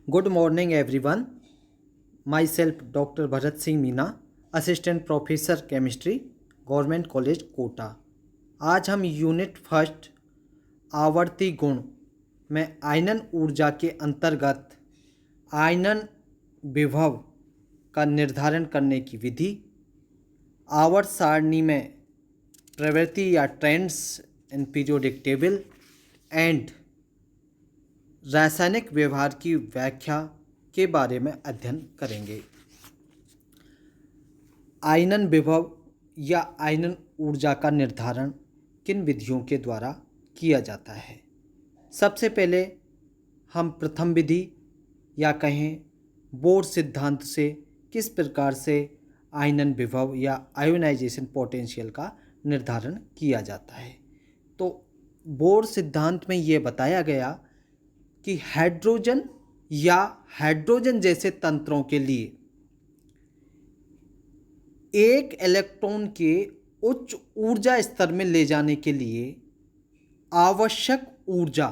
Good morning, everyone. Myself, Dr. Bharat Singh Meena, assistant professor chemistry, government college Kota. आज हम unit first आवर्ती गुण में आयनन ऊर्जा के अंतर्गत आयनन विभव का निर्धारण करने की विधि, आवर्त सारणी में प्रवृत्ति या trends in periodic table and रासायनिक व्यवहार की व्याख्या के बारे में अध्ययन करेंगे। आयनन विभव या आयनन ऊर्जा का निर्धारण किन विधियों के द्वारा किया जाता है। सबसे पहले हम प्रथम विधि या कहें बोर सिद्धांत से किस प्रकार से आयनन विभव या आयोनाइजेशन पोटेंशियल का निर्धारण किया जाता है। तो बोर सिद्धांत में ये बताया गया कि हाइड्रोजन जैसे तंत्रों के लिए एक इलेक्ट्रॉन के उच्च ऊर्जा स्तर में ले जाने के लिए आवश्यक ऊर्जा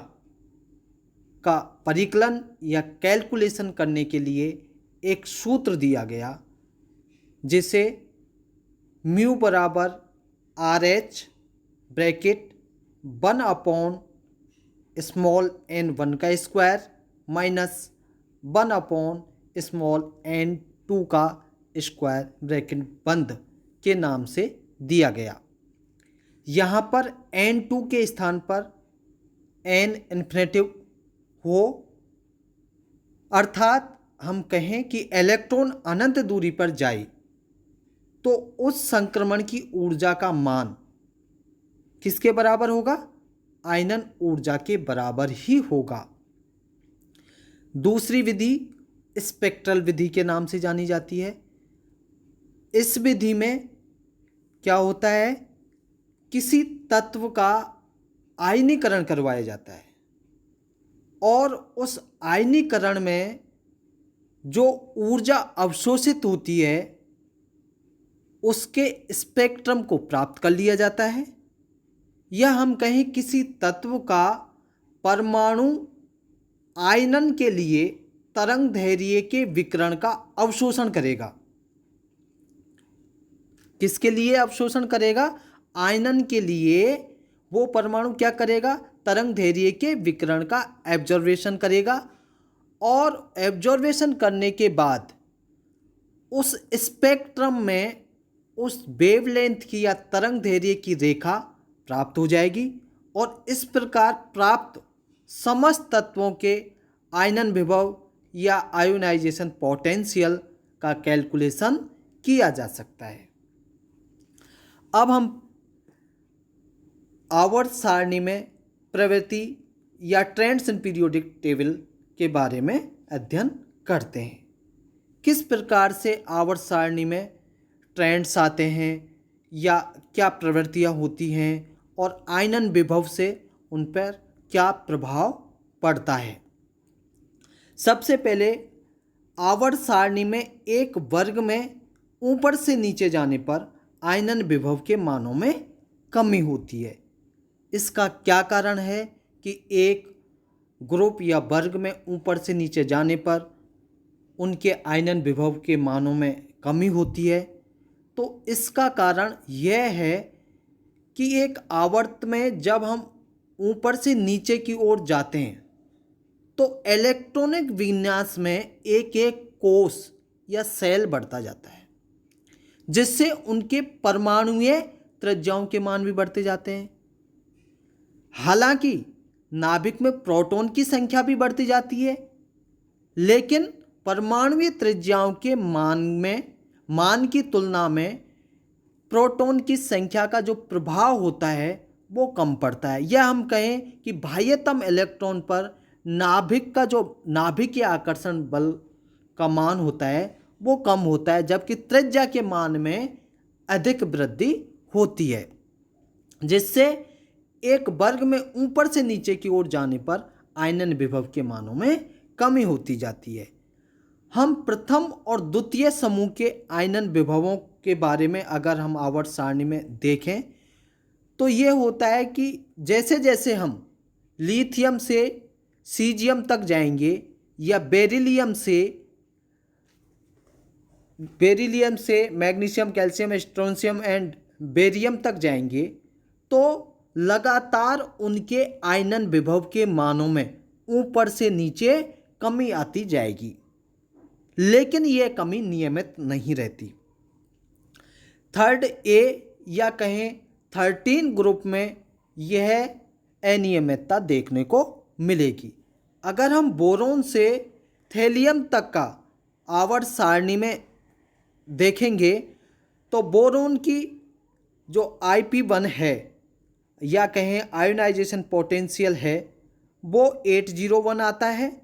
का परिकलन या कैलकुलेशन करने के लिए एक सूत्र दिया गया, जिसे म्यू बराबर RH ब्रैकेट 1 स्मॉल n1 का स्क्वायर माइनस 1 स्मॉल n2 का स्क्वायर ब्रैकेट बंद के नाम से दिया गया। यहाँ पर n2 के स्थान पर n इन्फिनेटिव हो, अर्थात हम कहें कि इलेक्ट्रॉन अनंत दूरी पर जाए तो उस संक्रमण की ऊर्जा का मान किसके बराबर होगा? आयनन ऊर्जा के बराबर ही होगा। दूसरी विधि स्पेक्ट्रल विधि के नाम से जानी जाती है। इस विधि में क्या होता है, किसी तत्व का आयनीकरण करवाया जाता है और उस आयनीकरण में जो ऊर्जा अवशोषित होती है उसके स्पेक्ट्रम को प्राप्त कर लिया जाता है, या हम कहें किसी तत्व का परमाणु आयनन के लिए तरंग दैर्ध्य के विकिरण का अवशोषण करेगा। किसके लिए अवशोषण करेगा? आयनन के लिए वो परमाणु क्या करेगा? तरंग दैर्ध्य के विकिरण का एब्जॉर्वेशन करेगा और एब्जॉर्वेशन करने के बाद उस स्पेक्ट्रम में उस वेवलेंथ की या तरंग दैर्ध्य की रेखा प्राप्त हो जाएगी और इस प्रकार प्राप्त समस्त तत्वों के आयनन विभव या आयोनाइजेशन पोटेंशियल का कैलकुलेशन किया जा सकता है। अब हम आवर्त सारणी में प्रवृत्ति या ट्रेंड्स इन पीरियोडिक टेबल के बारे में अध्ययन करते हैं। किस प्रकार से आवर्त सारणी में ट्रेंड्स आते हैं या क्या प्रवृत्तियाँ होती हैं और आयनन विभव से उन पर क्या प्रभाव पड़ता है। सबसे पहले आवर्त सारणी में एक वर्ग में ऊपर से नीचे जाने पर आयनन विभव के मानों में कमी होती है। इसका क्या कारण है कि एक ग्रुप या वर्ग में ऊपर से नीचे जाने पर उनके आयनन विभव के मानों में कमी होती है? तो इसका कारण यह है कि एक आवर्त में जब हम ऊपर से नीचे की ओर जाते हैं तो इलेक्ट्रॉनिक विन्यास में एक एक कोष या सेल बढ़ता जाता है, जिससे उनके परमाणुीय त्रिज्याओं के मान भी बढ़ते जाते हैं। हालांकि नाभिक में प्रोटॉन की संख्या भी बढ़ती जाती है, लेकिन परमाणुीय त्रिज्याओं के मान की तुलना में प्रोटॉन की संख्या का जो प्रभाव होता है वो कम पड़ता है। यह हम कहें कि बाह्यतम इलेक्ट्रॉन पर नाभिकीय आकर्षण बल का मान होता है वो कम होता है, जबकि त्रिज्या के मान में अधिक वृद्धि होती है, जिससे एक वर्ग में ऊपर से नीचे की ओर जाने पर आयनन विभव के मानों में कमी होती जाती है। हम प्रथम और द्वितीय समूह के आयनन विभवों के बारे में अगर हम आवर्त सारणी में देखें तो ये होता है कि जैसे जैसे हम लिथियम से सीजियम तक जाएंगे या बेरिलियम से magnesium, calcium, strontium and barium तक जाएंगे तो लगातार उनके आयनन विभव के मानों में ऊपर से नीचे कमी आती जाएगी, लेकिन यह कमी नियमित नहीं रहती। थर्ड ए या कहें 13 ग्रुप में यह अनियमितता देखने को मिलेगी। अगर हम बोरोन से थैलियम तक का आवर्त सारणी में देखेंगे तो बोरोन की जो IP1 है या कहें आयोनाइजेशन पोटेंशियल है वो 801 आता है,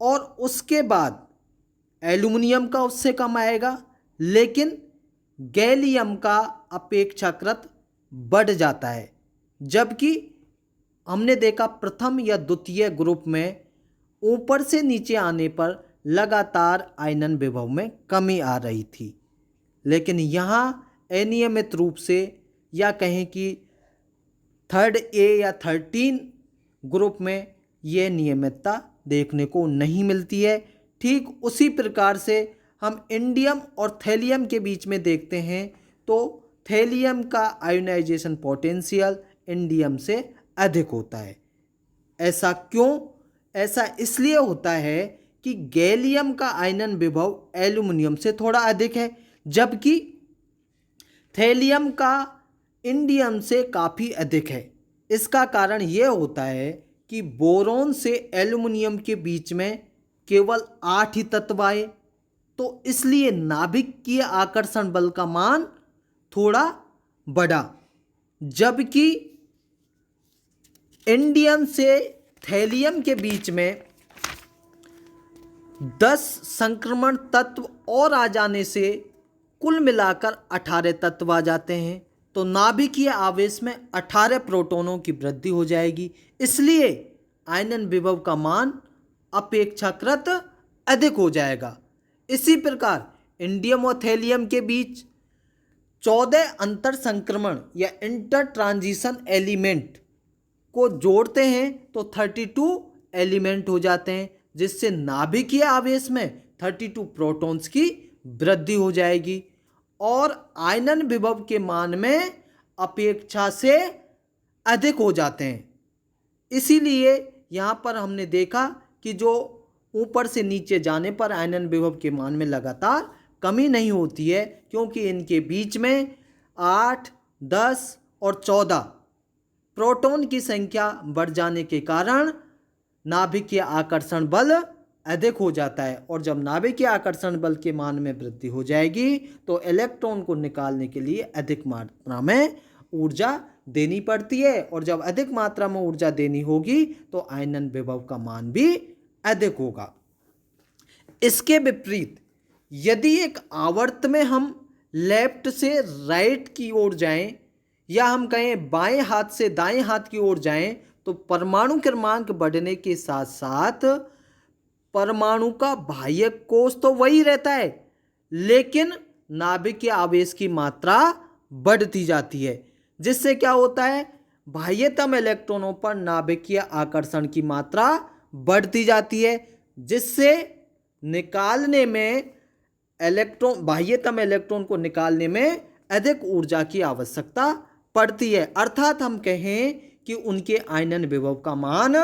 और उसके बाद एल्युमिनियम का उससे कम आएगा, लेकिन गैलियम का अपेक्षाकृत बढ़ जाता है। जबकि हमने देखा प्रथम या द्वितीय ग्रुप में ऊपर से नीचे आने पर लगातार आयनन विभव में कमी आ रही थी, लेकिन यहाँ अनियमित रूप से या कहें कि थर्ड ए या 13 ग्रुप में यह नियमितता देखने को नहीं मिलती है। ठीक उसी प्रकार से हम इंडियम और थैलियम के बीच में देखते हैं तो थैलियम का आयोनाइजेशन पोटेंशियल इंडियम से अधिक होता है। ऐसा क्यों? ऐसा इसलिए होता है कि गैलियम का आयनन विभव एल्युमिनियम से थोड़ा अधिक है, जबकि थैलियम का इंडियम से काफ़ी अधिक है। इसका कारण यह होता है कि बोरोन से एल्युमिनियम के बीच में केवल 8 ही तत्व आए, तो इसलिए नाभिकीय आकर्षण बल का मान थोड़ा बढ़ा, जबकि इंडियम से थैलियम के बीच में 10 संक्रमण तत्व और आ जाने से कुल मिलाकर 18 तत्व आ जाते हैं। तो नाभिकीय आवेश में 18 प्रोटॉनों की वृद्धि हो जाएगी, इसलिए आयनन विभव का मान अपेक्षाकृत अधिक हो जाएगा। इसी प्रकार इंडियम और थैलियम के बीच 14 अंतर संक्रमण या इंटर ट्रांजिशन एलिमेंट को जोड़ते हैं तो 32 एलिमेंट हो जाते हैं, जिससे नाभिकीय आवेश में 32 प्रोटॉन्स की वृद्धि हो जाएगी और आयनन विभव के मान में अपेक्षा से अधिक हो जाते हैं। इसीलिए यहाँ पर हमने देखा कि जो ऊपर से नीचे जाने पर आयनन विभव के मान में लगातार कमी नहीं होती है, क्योंकि इनके बीच में 8, 10 और 14 प्रोटॉन की संख्या बढ़ जाने के कारण नाभिकीय आकर्षण बल अधिक हो जाता है, और जब नाभिकीय आकर्षण बल के मान में वृद्धि हो जाएगी तो इलेक्ट्रॉन को निकालने के लिए अधिक मात्रा में ऊर्जा देनी पड़ती है, और जब अधिक मात्रा में ऊर्जा देनी होगी तो आयनन विभव का मान भी अधिक होगा। इसके विपरीत यदि एक आवर्त में हम लेफ्ट से राइट की ओर जाएं या हम कहें बाएं हाथ से दाएं हाथ की ओर जाएं तो परमाणु क्रमांक बढ़ने के साथ साथ परमाणु का बाह्य कोश तो वही रहता है, लेकिन नाभिकीय आवेश की मात्रा बढ़ती जाती है, जिससे क्या होता है, बाह्यतम इलेक्ट्रॉनों पर नाभिकीय आकर्षण की मात्रा बढ़ती जाती है, जिससे निकालने में बाह्यतम इलेक्ट्रॉन को निकालने में अधिक ऊर्जा की आवश्यकता पड़ती है। अर्थात हम कहें कि उनके आयनन विभव का मान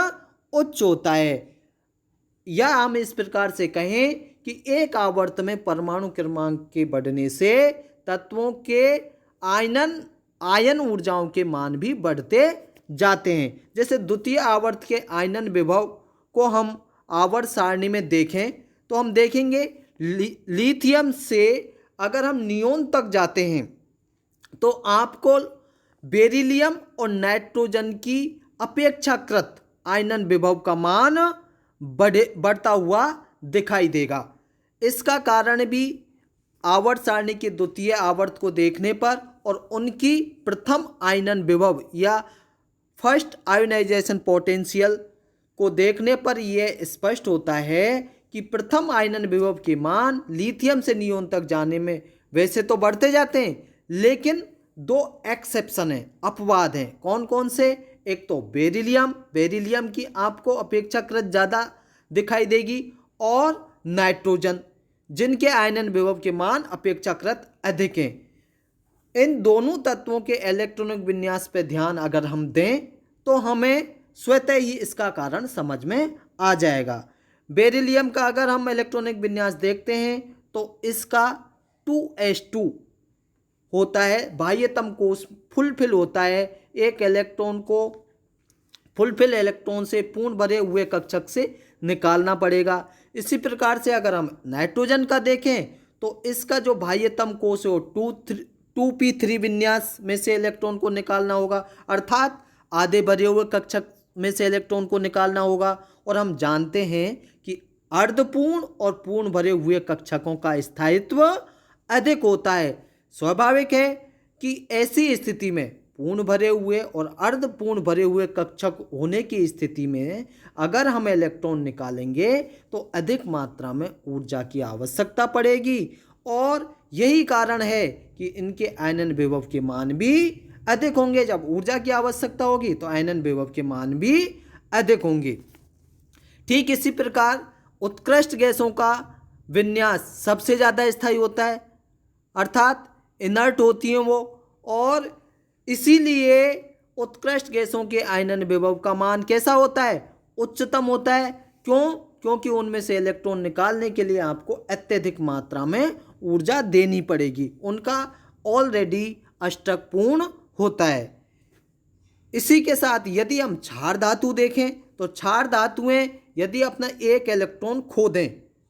उच्च होता है, या हम इस प्रकार से कहें कि एक आवर्त में परमाणु क्रमांक के बढ़ने से तत्वों के आयन ऊर्जाओं के मान भी बढ़ते जाते हैं। जैसे द्वितीय आवर्त के आयनन विभव को हम आवर्त सारणी में देखें तो हम देखेंगे लिथियम से अगर हम नियोन तक जाते हैं तो आपको बेरिलियम और नाइट्रोजन की अपेक्षाकृत आयनन विभव का मान बढ़ता हुआ दिखाई देगा। इसका कारण भी आवर्त सारणी के द्वितीय आवर्त को देखने पर और उनकी प्रथम आयनन विभव या फर्स्ट आयोनाइजेशन पोटेंशियल को देखने पर यह स्पष्ट होता है कि प्रथम आयनन विभव के मान लिथियम से नियोन तक जाने में वैसे तो बढ़ते जाते हैं, लेकिन 2 एक्सेप्शन हैं, अपवाद हैं। कौन कौन से? एक तो बेरिलियम की आपको अपेक्षाकृत ज़्यादा दिखाई देगी, और नाइट्रोजन, जिनके आयनन विभव के मान अपेक्षाकृत अधिक हैं। इन दोनों तत्वों के इलेक्ट्रॉनिक विन्यास पर ध्यान अगर हम दें तो हमें स्वतः ही इसका कारण समझ में आ जाएगा। बेरिलियम का अगर हम इलेक्ट्रॉनिक विन्यास देखते हैं तो इसका 2s2 होता है, बाह्यतम कोश फुलफिल होता है, एक इलेक्ट्रॉन को फुलफिल इलेक्ट्रॉन से पूर्ण भरे हुए कक्षक से निकालना पड़ेगा। इसी प्रकार से अगर हम नाइट्रोजन का देखें तो इसका जो बाह्यतम कोश है वो 2p3 विन्यास में से इलेक्ट्रॉन को निकालना होगा, अर्थात आधे भरे हुए कक्षक में से इलेक्ट्रॉन को निकालना होगा। और हम जानते हैं कि अर्धपूर्ण और पूर्ण भरे हुए कक्षकों का स्थायित्व अधिक होता है। स्वाभाविक है कि ऐसी स्थिति में पूर्ण भरे हुए और अर्धपूर्ण भरे हुए कक्षक होने की स्थिति में अगर हम इलेक्ट्रॉन निकालेंगे तो अधिक मात्रा में ऊर्जा की आवश्यकता पड़ेगी, और यही कारण है कि इनके आयनन विभव के मान भी अधिक होंगे। जब ऊर्जा की आवश्यकता होगी तो आयनन विभव के मान भी अधिक होंगे। ठीक इसी प्रकार उत्कृष्ट गैसों का विन्यास सबसे ज़्यादा स्थायी होता है, अर्थात इनर्ट होती हैं वो, और इसीलिए उत्कृष्ट गैसों के आयनन विभव का मान कैसा होता है? उच्चतम होता है। क्यों? क्योंकि उनमें से इलेक्ट्रॉन निकालने के लिए आपको अत्यधिक मात्रा में ऊर्जा देनी पड़ेगी, उनका ऑलरेडी अष्टक पूर्ण होता है। इसी के साथ यदि हम क्षार धातु देखें तो क्षार धातुएं यदि अपना एक इलेक्ट्रॉन खो दें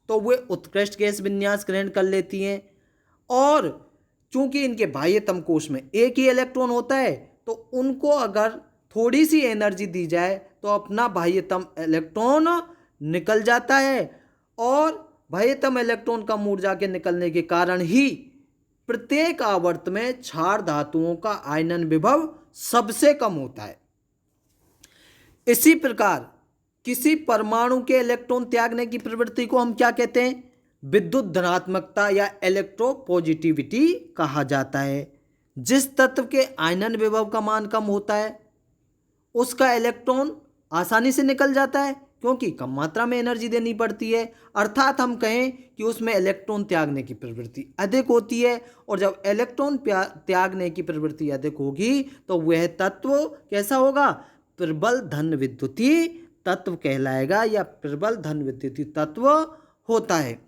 तो वे उत्कृष्ट गैस विन्यास ग्रहण कर लेती हैं, और चूंकि इनके बाह्यतम कोश में एक ही इलेक्ट्रॉन होता है तो उनको अगर थोड़ी सी एनर्जी दी जाए तो अपना बाह्यतम इलेक्ट्रॉन निकल जाता है, और बाह्यतम इलेक्ट्रॉन कम ऊर्जा के निकलने के कारण ही प्रत्येक आवर्त में क्षार धातुओं का आयनन विभव सबसे कम होता है। इसी प्रकार किसी परमाणु के इलेक्ट्रॉन त्यागने की प्रवृत्ति को हम क्या कहते हैं? विद्युत धनात्मकता या इलेक्ट्रोपॉजिटिविटी कहा जाता है। जिस तत्व के आयनन विभव का मान कम होता है उसका इलेक्ट्रॉन आसानी से निकल जाता है, क्योंकि कम मात्रा में एनर्जी देनी पड़ती है, अर्थात हम कहें कि उसमें इलेक्ट्रॉन त्यागने की प्रवृत्ति अधिक होती है। और जब इलेक्ट्रॉन त्यागने की प्रवृत्ति अधिक होगी तो वह तत्व कैसा होगा? प्रबल धन विद्युतीय तत्व कहलाएगा, या प्रबल धन विद्युतीय तत्व होता है।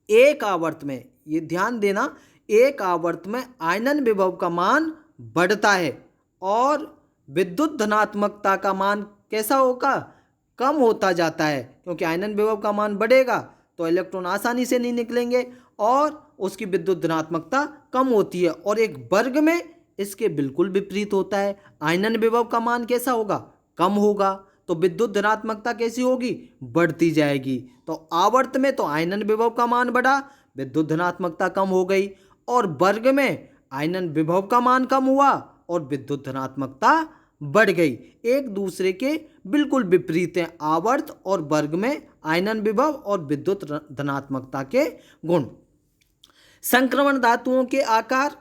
एक आवर्त में, ये ध्यान देना, एक आवर्त में आयनन विभव का मान बढ़ता है और विद्युत धनात्मकता का मान कैसा होगा? कम होता जाता है, क्योंकि आयनन विभव का मान बढ़ेगा तो इलेक्ट्रॉन आसानी से नहीं निकलेंगे और उसकी विद्युत धनात्मकता कम होती है। और एक वर्ग में इसके बिल्कुल विपरीत होता है, आयनन विभव का मान कैसा होगा? कम होगा, तो विद्युत धनात्मकता कैसी होगी? बढ़ती जाएगी। तो आवर्त में तो आयनन विभव का मान बढ़ा, विद्युत धनात्मकता कम हो गई, और वर्ग में आयनन विभव का मान कम हुआ और विद्युत धनात्मकता बढ़ गई। एक दूसरे के बिल्कुल विपरीत हैं आवर्त और वर्ग में आयनन विभव और विद्युत धनात्मकता के गुण। संक्रमण धातुओं के आकार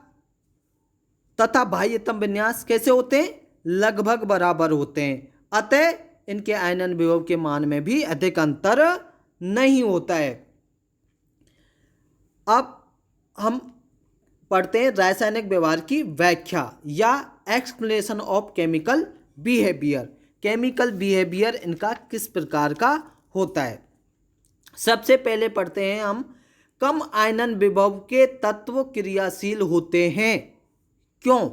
तथा बाह्यतम विन्यास कैसे होते हैं? लगभग बराबर होते हैं, अतः इनके आयनन विभव के मान में भी अधिक अंतर नहीं होता है। अब हम पढ़ते हैं रासायनिक व्यवहार की व्याख्या या explanation of chemical behaviour. Chemical behaviour इनका किस प्रकार का होता है? सबसे पहले पढ़ते हैं हम, कम आयनन विभव के तत्व क्रियाशील होते हैं। क्यों?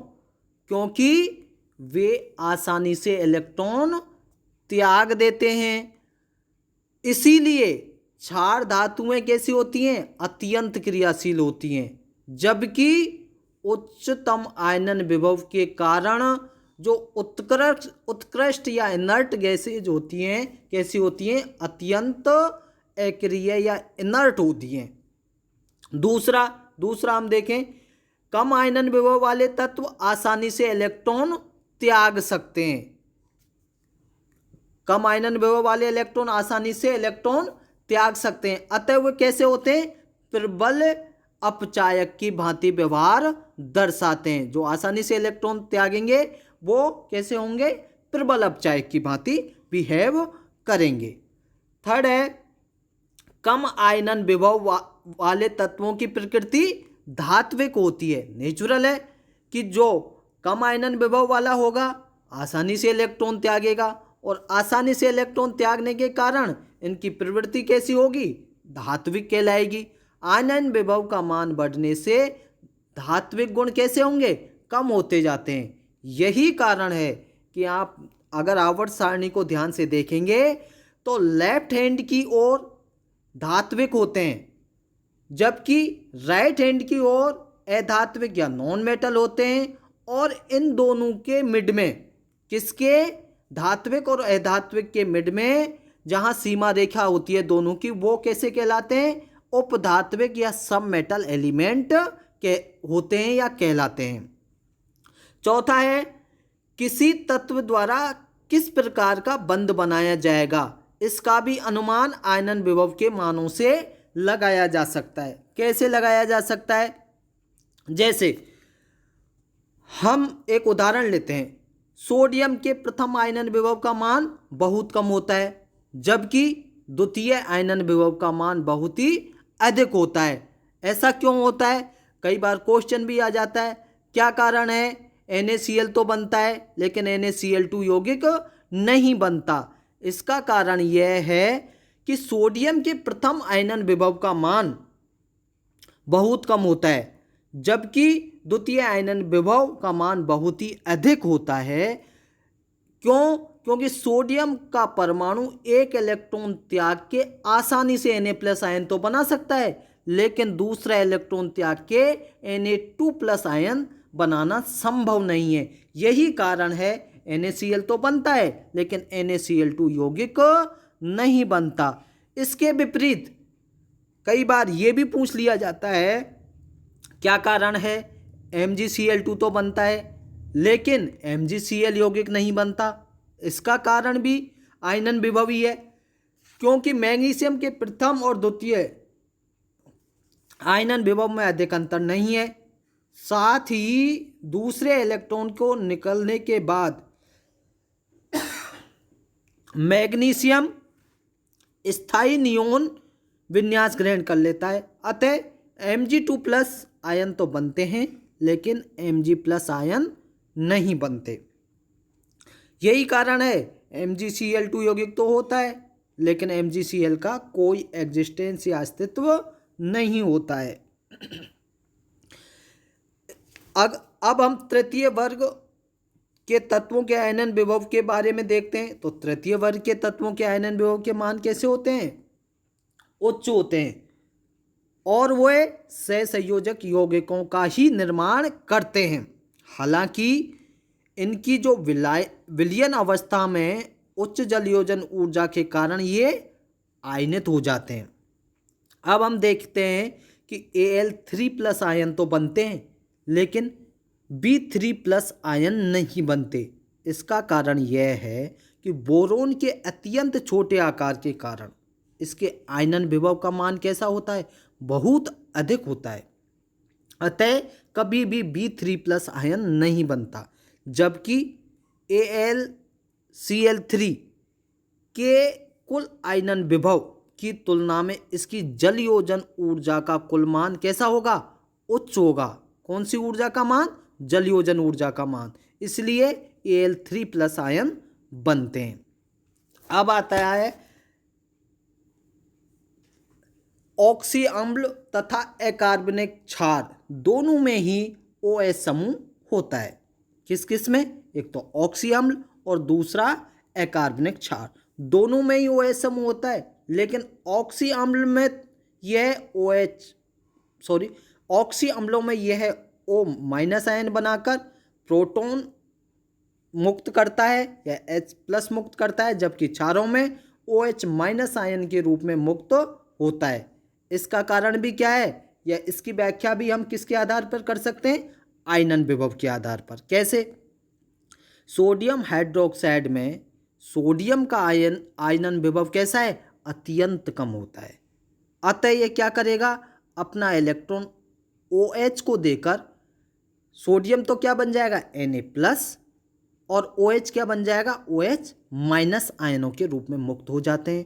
क्योंकि वे आसानी से इलेक्ट्रॉन त्याग देते हैं। इसीलिए क्षार धातुएं कैसी होती हैं? अत्यंत क्रियाशील होती हैं, जबकि उच्चतम आयनन विभव के कारण जो उत्कृष्ट या इनर्ट गैसेज होती हैं कैसी होती हैं? अत्यंत अक्रिय या इनर्ट होती हैं। दूसरा हम देखें, कम आयनन विभव वाले तत्व आसानी से इलेक्ट्रॉन त्याग सकते हैं। कम आयनन विभव वाले इलेक्ट्रॉन आसानी से इलेक्ट्रॉन त्याग सकते हैं, अतः वे कैसे होते हैं? प्रबल अपचायक की भांति व्यवहार दर्शाते हैं। जो आसानी से इलेक्ट्रॉन त्यागेंगे वो कैसे होंगे? प्रबल अपचायक की भांति बिहेव करेंगे। थर्ड है कम आयनन विभव वाले तत्वों की प्रकृति धात्विक होती है। नेचुरल है कि जो कम आयनन विभव वाला होगा आसानी से इलेक्ट्रॉन त्यागेगा, और आसानी से इलेक्ट्रॉन त्यागने के कारण इनकी प्रवृत्ति कैसी होगी, धात्विक कहलाएगी। आयनन विभव का मान बढ़ने से धात्विक गुण कैसे होंगे, कम होते जाते हैं। यही कारण है कि आप अगर आवर्त सारणी को ध्यान से देखेंगे तो लेफ्ट हैंड की ओर धात्विक होते हैं, जबकि राइट हैंड की ओर अधात्विक या नॉन मेटल होते हैं। और इन दोनों के मिड में, किसके, धात्विक और अधात्विक के मिड में जहां सीमा रेखा होती है दोनों की, वो कैसे कहलाते हैं, उपधात्विक या सब मेटल एलिमेंट के होते हैं या कहलाते हैं। चौथा है किसी तत्व द्वारा किस प्रकार का बंध बनाया जाएगा, इसका भी अनुमान आयनन विभव के मानों से लगाया जा सकता है। कैसे लगाया जा सकता है, जैसे हम एक उदाहरण लेते हैं, सोडियम के प्रथम आयनन विभव का मान बहुत कम होता है, जबकि द्वितीय आयनन विभव का मान बहुत ही अधिक होता है। ऐसा क्यों होता है, कई बार क्वेश्चन भी आ जाता है, क्या कारण है, NaCl तो बनता है लेकिन NaCl2 यौगिक नहीं बनता। इसका कारण यह है कि सोडियम के प्रथम आयनन विभव का मान बहुत कम होता है, जबकि द्वितीय आयनन विभव का मान बहुत ही अधिक होता है। क्यों, क्योंकि सोडियम का परमाणु एक इलेक्ट्रॉन त्याग के आसानी से Na+ आयन तो बना सकता है, लेकिन दूसरा इलेक्ट्रॉन त्याग के Na2+ आयन बनाना संभव नहीं है। यही कारण है NaCl तो बनता है लेकिन NaCl2 यौगिक नहीं बनता। इसके विपरीत कई बार ये भी पूछ लिया जाता है, क्या कारण है, MgCl2 तो बनता है लेकिन MgCl यौगिक नहीं बनता। इसका कारण भी आयनन विभव ही है, क्योंकि मैग्नीशियम के प्रथम और द्वितीय आयनन विभव में अधिक अंतर नहीं है। साथ ही दूसरे इलेक्ट्रॉन को निकलने के बाद मैग्नीशियम स्थायी नियोन विन्यास ग्रहण कर लेता है, अतः Mg2+ आयन तो बनते हैं लेकिन Mg+ आयन नहीं बनते। यही कारण है MgCl2 यौगिक तो होता है लेकिन MgCl का कोई एग्जिस्टेंस या अस्तित्व नहीं होता है। अब हम तृतीय वर्ग के तत्वों के आयनन विभव के बारे में देखते हैं। तो तृतीय वर्ग के तत्वों के आयनन विभव के मान कैसे होते हैं, उच्च होते हैं, और वे सहसंयोजक यौगिकों का ही निर्माण करते हैं। हालांकि इनकी जो विलयन अवस्था में उच्च जलयोजन ऊर्जा के कारण ये आयनित हो जाते हैं। अब हम देखते हैं कि Al3+ आयन तो बनते हैं लेकिन B3+ आयन नहीं बनते। इसका कारण यह है कि बोरोन के अत्यंत छोटे आकार के कारण इसके आयनन विभव का मान कैसा होता है, बहुत अधिक होता है, अतः कभी भी B3+ आयन नहीं बनता। जबकि AlCl3 के कुल आयनन विभव की तुलना में इसकी जलयोजन ऊर्जा का कुल मान कैसा होगा, उच्च होगा। कौन सी ऊर्जा का मान, जलयोजन ऊर्जा का मान, इसलिए Al3+ आयन बनते हैं। अब आता है ऑक्सी अम्ल तथा अकार्बनिक क्षार, दोनों में ही OH समूह होता है। किस किस में, एक तो ऑक्सी अम्ल और दूसरा अकार्बनिक क्षार, दोनों में ही OH समूह होता है। लेकिन ऑक्सी अम्ल में यह ऑक्सी अम्लों में यह O- आयन बनाकर प्रोटॉन मुक्त करता है या H+ मुक्त करता है, जबकि क्षारों में OH- आयन के रूप में मुक्त होता है। इसका कारण भी क्या है, या इसकी व्याख्या भी हम किसके आधार पर कर सकते हैं, आयनन विभव के आधार पर। कैसे, सोडियम हाइड्रोक्साइड में सोडियम का आयनन विभव कैसा है, अत्यंत कम होता है, अतः यह क्या करेगा, अपना इलेक्ट्रॉन OH को देकर सोडियम तो क्या बन जाएगा, Na+, और OH क्या बन जाएगा, OH- आयनों के रूप में मुक्त हो जाते हैं।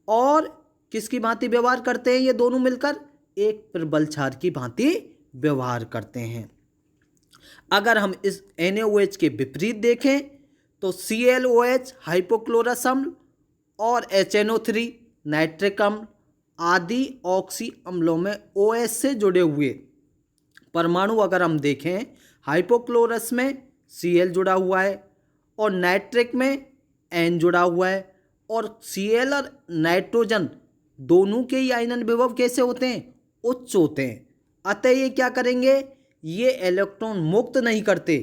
और किसकी भांति व्यवहार करते हैं ये दोनों मिलकर? एक प्रबल क्षार की भांति व्यवहार करते हैं। अगर हम इस NaOH के विपरीत देखें तो ClOH हाइपोक्लोरस अम्ल और HNO3 नाइट्रिक अम्ल आदि ऑक्सी अम्लों में OH से जुड़े हुए परमाणु अगर हम देखें, हाइपोक्लोरस में Cl जुड़ा हुआ है और नाइट्रिक में N जुड़ा हुआ है, और Cl और नाइट्रोजन दोनों के ही आयनन विभव कैसे होते हैं? उच्च होते हैं। अतः ये क्या करेंगे? ये इलेक्ट्रॉन मुक्त नहीं करते,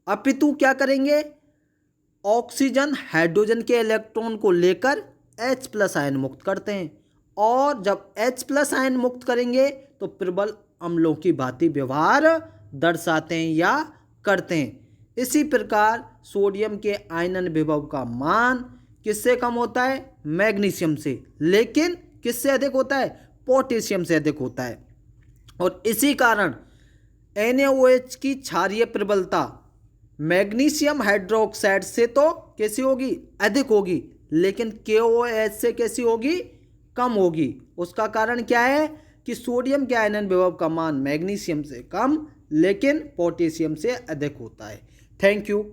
अपितु क्या करेंगे? ऑक्सीजन हाइड्रोजन के इलेक्ट्रॉन को लेकर H+ आयन मुक्त करते हैं, और जब H+ आयन मुक्त करेंगे तो प्रबल अम्लों की भांति व्यवहार दर्शाते हैं या करते हैं। इसी प्रकार सोडियम के आयनन विभव का मान किससे कम होता है? मैग्नीशियम से। लेकिन किससे अधिक होता है? पोटेशियम से अधिक होता है। और इसी कारण NaOH की क्षारीय प्रबलता मैग्नीशियम हाइड्रोक्साइड से तो कैसी होगी? अधिक होगी, लेकिन KOH से कैसी होगी? कम होगी। उसका कारण क्या है? कि सोडियम के आयनन विभव का मान मैग्नीशियम से कम लेकिन पोटेशियम से अधिक होता है। Thank you.